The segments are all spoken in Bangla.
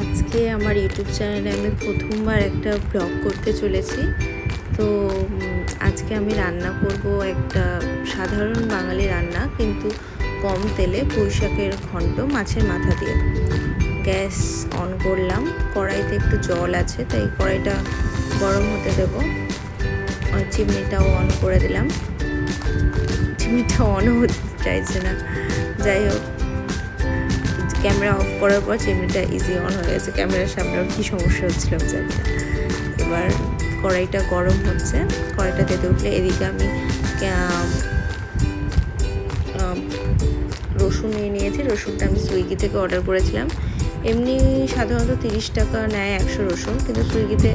আজকে আমার ইউটিউব চ্যানেলে আমি প্রথমবার একটা ব্লগ করতে চলেছি। তো আজকে আমি রান্না করব একটা সাধারণ বাঙালি রান্না, কিন্তু কম তেলে পুঁইশাকের ঘন্ট মাছের মাথা দিয়ে। গ্যাস অন করলাম, কড়াইতে একটু জল আছে তাই কড়াইটা গরম হতে দেব। চিমনিটাও অন করে দিলাম, চিমনিটা অনও হতে চাইছে না, যাই হোক ক্যামেরা অফ করার পর চিমনিটা ইজি অন হয়ে গেছে। ক্যামেরার সামনে ওর কী সমস্যা হচ্ছিল জানি না। এবার কড়াইটা গরম হচ্ছে, কড়াইটা তেতে উঠলে এদিকে আমি রসুন নিয়েছি। রসুনটা আমি সুইগি থেকে অর্ডার করেছিলাম। এমনি সাধারণত 30 টাকা নেয় 100 রসুন, কিন্তু সুইগিতে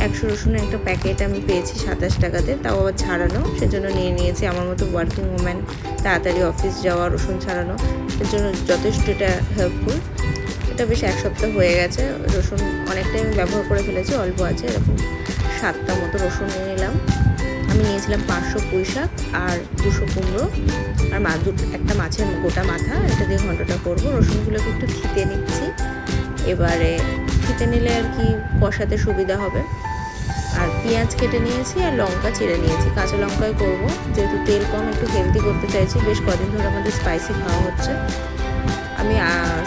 100 রসুনের একটা প্যাকেট আমি পেয়েছি 27 টাকাতে, তাও আবার ছাড়ানো, সেজন্য নিয়েছি। আমার মতো ওয়ার্কিং ওম্যান তাড়াতাড়ি অফিস যাওয়া, রসুন ছাড়ানো, এর জন্য যথেষ্ট এটা হেল্পফুল। এটা বেশ 1 সপ্তাহ হয়ে গেছে। রসুন অনেকটাই আমি ব্যবহার করে ফেলেছি, অল্প আছে। এরকম 7টা মতো রসুন নিয়ে নিলাম। আমি নিয়েছিলাম 500 পুঁইশাক আর 200 কুমড়ো আর একটা মাছের গোটা মাথা, এটা দিয়ে ঘন্টটা করবো। রসুনগুলোকে একটু থিতে নিচ্ছি। এবারে থিতে নিলে আর কি কষাতে সুবিধা হবে। আর পেঁয়াজ কেটে নিয়েছি আর লঙ্কা চিড়ে নিয়েছি। কাঁচা লঙ্কায় করবো, যেহেতু তেল কম, একটু হেলদি করতে চাইছি। বেশ কদিন ধরে আমাদের স্পাইসি খাওয়া হচ্ছে। আমি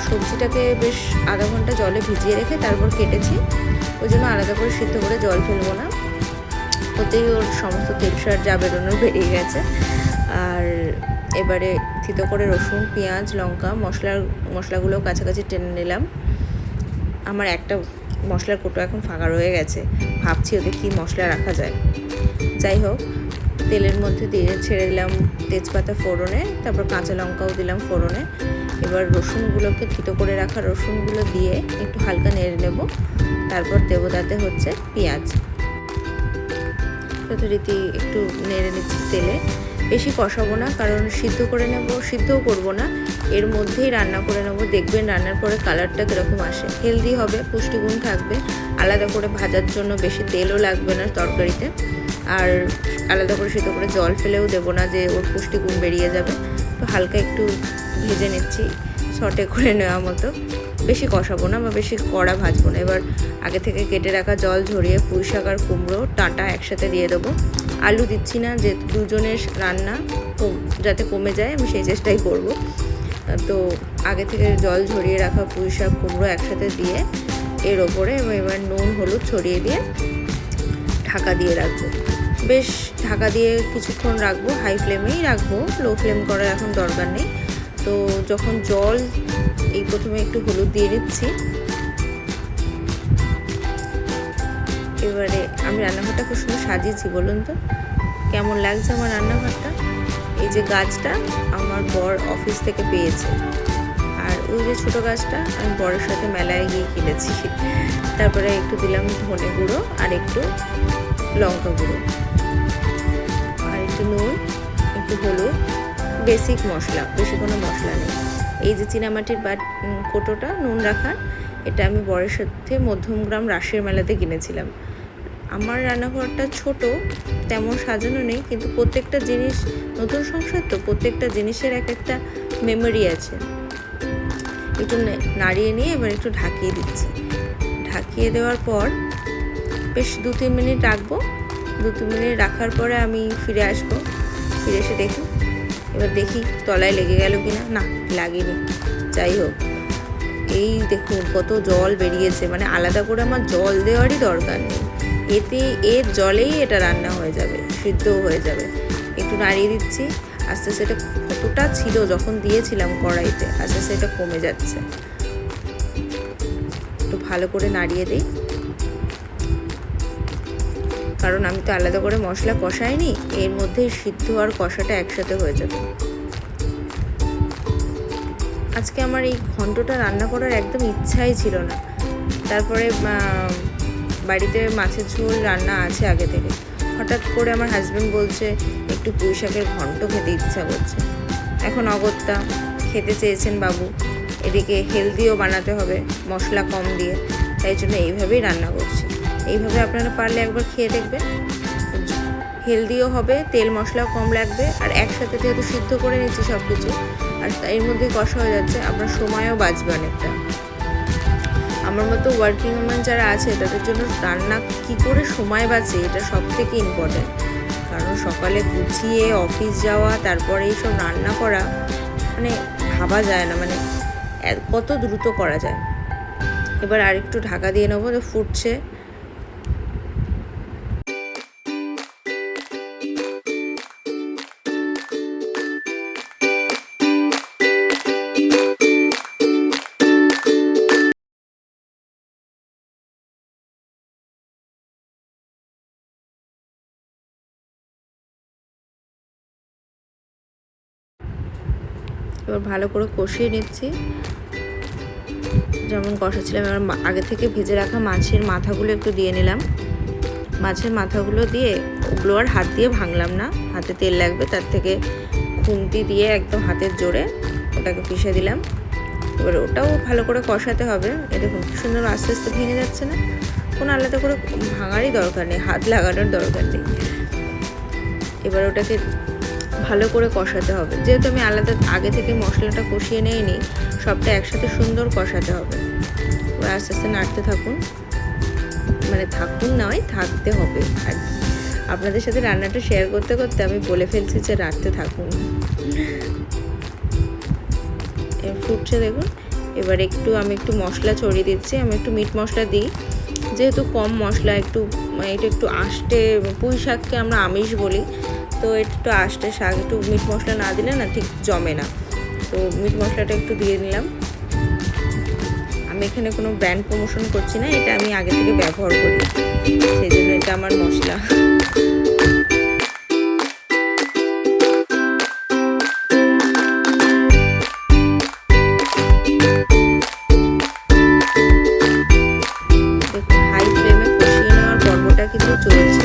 সবজিটাকে বেশ আধা ঘন্টা জলে ভিজিয়ে রেখে তারপর কেটেছি, ওই জন্য আলাদা করে সিদ্ধ করে জল ফেলবো না, ওতেই ওর সমস্ত তেলসার যা বেরোনোর বেরিয়ে গেছে। আর এবারে থিতো করে রসুন, পেঁয়াজ, লঙ্কা, মশলাগুলো কাছাকাছি টেনে নিলাম। আমার একটা মশলার কোটো এখন ফাঁকা রয়ে গেছে, ভাবছি ওতে কী মশলা রাখা যায়। যাই হোক, তেলের মধ্যে দিয়ে ছেড়ে দিলাম তেজপাতা ফোড়নে, তারপর কাঁচা লঙ্কাও দিলাম ফোড়নে। এবার রসুনগুলোকে থিতো করে রাখা রসুনগুলো দিয়ে একটু হালকা নেড়ে নেব। তারপর দেবো তাতে হচ্ছে পেঁয়াজ। যথারীতি একটু নেড়ে নিচ্ছি তেলে। বেশি কষাবো না, কারণ সিদ্ধও করবো না, এর মধ্যেই রান্না করে নেবো। দেখবেন রান্নার পরে কালারটা কীরকম আসে। হেলদি হবে, পুষ্টিগুণ থাকবে। আলাদা করে ভাজার জন্য বেশি তেলও লাগবে না তরকারিতে। আর আলাদা করে সিদ্ধ করে জল ফেলেও দেবো না যে ওর পুষ্টিগুণ বেরিয়ে যাবে। তো হালকা একটু ভেজে নিচ্ছি, সটে করে নেওয়া মতো। বেশি কষাবো না বা বেশি কড়া ভাজবো না। এবার আগে থেকে কেটে রাখা জল ঝরিয়ে পুঁইশাক আর কুমড়ো ডাঁটা একসাথে দিয়ে দেবো। আলু দিচ্ছি না, যে দুজনের রান্না যাতে কমে যায়, আমি সেই চেষ্টাই করব। তো আগে থেকে জল ঝরিয়ে রাখা পুঁইশাক কুমড়ো একসাথে দিয়ে এর ওপরে এবার নুন হলুদ ছড়িয়ে দিয়ে ঢাকা দিয়ে রাখবো। বেশ ঢাকা দিয়ে কিছুক্ষণ রাখবো, হাই ফ্লেমেই রাখবো, লো ফ্লেম করার এখন দরকার নেই। তো যখন জল, এই প্রথমে একটু হলুদ দিয়ে নিচ্ছি। এবারে আমি রান্নাঘরটা খুব সুন্দর সাজিয়েছি, বলুন তো কেমন লাগছে আমার রান্নাঘরটা। এই যে গাছটা আমার বর অফিস থেকে পেয়েছে, আর ওই যে ছোটো গাছটা আমি বরের সাথে মেলায় গিয়ে কিনেছি। তারপরে একটু দিলাম ধনে গুঁড়ো আর একটু লঙ্কা গুঁড়ো আর একটু নুন, একটু হলুদ, বেসিক মশলা, বেশি কোনো মশলা নেই। এই যে চীনামাটির কোটোটা নুন রাখার, এটা আমি বরের সাথে মধ্যমগ্রাম রাসের মেলাতে কিনেছিলাম। আমার রান্নাঘরটা ছোট, তেমন সাজানো নেই, কিন্তু প্রত্যেকটা জিনিস, নতুন সংসার তো, প্রত্যেকটা জিনিসের এক একটা মেমোরি আছে। একটু নাড়িয়ে নিয়ে এবার একটু ঢাকিয়ে দিচ্ছি। ঢাকিয়ে দেওয়ার পর বেশ 2-3 মিনিট রাখবো। 2-3 মিনিট রাখার পরে আমি ফিরে আসবো। ফিরে এসে দেখি, এবার দেখি তলায় লেগে গেল কি না। লাগেনি। যাই হোক, এই দেখুন কত জল বেরিয়েছে, মানে আলাদা করে আমার জল দেওয়ারই দরকার নেই। এর জলেই এটা রান্না হয়ে যাবে, সিদ্ধও হয়ে যাবে। একটু নাড়িয়ে দিচ্ছি, আস্তে আস্তে এটা কতটা ছিল যখন দিয়েছিলাম কড়াইতে, আস্তে আস্তে এটা কমে যাচ্ছে। একটু ভালো করে নাড়িয়ে দিই, কারণ আমি তো আলাদা করে মশলা কষাইনি, এর মধ্যে সিদ্ধ আর কষাটা একসাথে হয়ে যাবে। আজকে আমার এই ঘন্টটা রান্না করার একদম ইচ্ছাই ছিল না। তারপরে বাড়িতে মাছের ঝোল রান্না আছে আগে থেকে। হঠাৎ করে আমার হাজব্যান্ড বলছে একটু পুঁইশাকের ঘন্ট খেতে ইচ্ছা করছে। এখন অগত্যা খেতে চেয়েছেন বাবু, এদিকে হেলদিও বানাতে হবে মশলা কম দিয়ে, তাই জন্য এইভাবেই রান্না করছি। এইভাবে আপনারা পারলে একবার খেয়ে দেখবেন, হেলদিও হবে, তেল মশলাও কম লাগবে, আর একসাথে যেহেতু সিদ্ধ করে নিচ্ছি সব কিছু, আর এর মধ্যে কষা হয়ে যাচ্ছে, আপনার সময়ও বাঁচবে অনেকটা। আমার মতো ওয়ার্কিং ওম্যান যারা আছে তাদের জন্য রান্না কি করে সময় বাঁচে এটা সব থেকে ইম্পর্টেন্ট। কারণ সকালে গুছিয়ে অফিস যাওয়া, তারপরে এইসব রান্না করা, মানে ভাবা যায় না মানে কত দ্রুত করা যায়। এবার আরেকটু ঢাকা দিয়ে নেবো, তো ফুটছে। এবার ভালো করে কষিয়ে নিচ্ছি, যেমন কষাচ্ছিলাম। এবার আগে থেকে ভেজে রাখা মাছের মাথাগুলো একটু দিয়ে নিলাম। মাছের মাথাগুলো দিয়ে ওগুলো আর হাত দিয়ে ভাঙলাম না, হাতে তেল লাগবে, তার থেকে খুন্তি দিয়ে একদম হাতের জোরে ওটাকে পিষে দিলাম। এবার ওটাও ভালো করে কষাতে হবে। এ দেখুন কি সুন্দর আস্তে আস্তে ভেঙে যাচ্ছে না, কোনো আলাদা করে ভাঙারই দরকার নেই, হাত লাগানোর দরকার নেই। এবার ওটাকে ভালো করে কষাতে হবে, যেহেতু আমি আলাদা আগে থেকে মশলাটা কষিয়ে নিইনি, সবটা একসাথে সুন্দর কষাতে হবে। এবার আস্তে আস্তে নাড়তে থাকুন, মানে থাকুন নয়, থাকতে হবে আর কি। আপনাদের সাথে রান্নাটা শেয়ার করতে করতে আমি বলে ফেলছি যে নাড়তে থাকুন। ফুটছে দেখুন। এবার আমি একটু মশলা ছড়িয়ে দিচ্ছি। আমি একটু মিট মশলা দিই, যেহেতু কম মশলা, এটা একটু আষ্টে, পুঁই শাককে আমরা আমিষ বলি, তো একটু আষ্টে শাক, একটু মিট মশলা না দিলে না ঠিক জমে না, তো মিট মশলাটা একটু দিয়ে নিলাম। আমি এখানে কোনো ব্র্যান্ড প্রমোশন করছি না, এটা আমি আগে থেকে ব্যবহার করি, সেই জন্য এটা আমার মশলা। দেখুন হাই ফ্লেমে কষিয়ে নেওয়ার পর্বটা কিন্তু চলছে।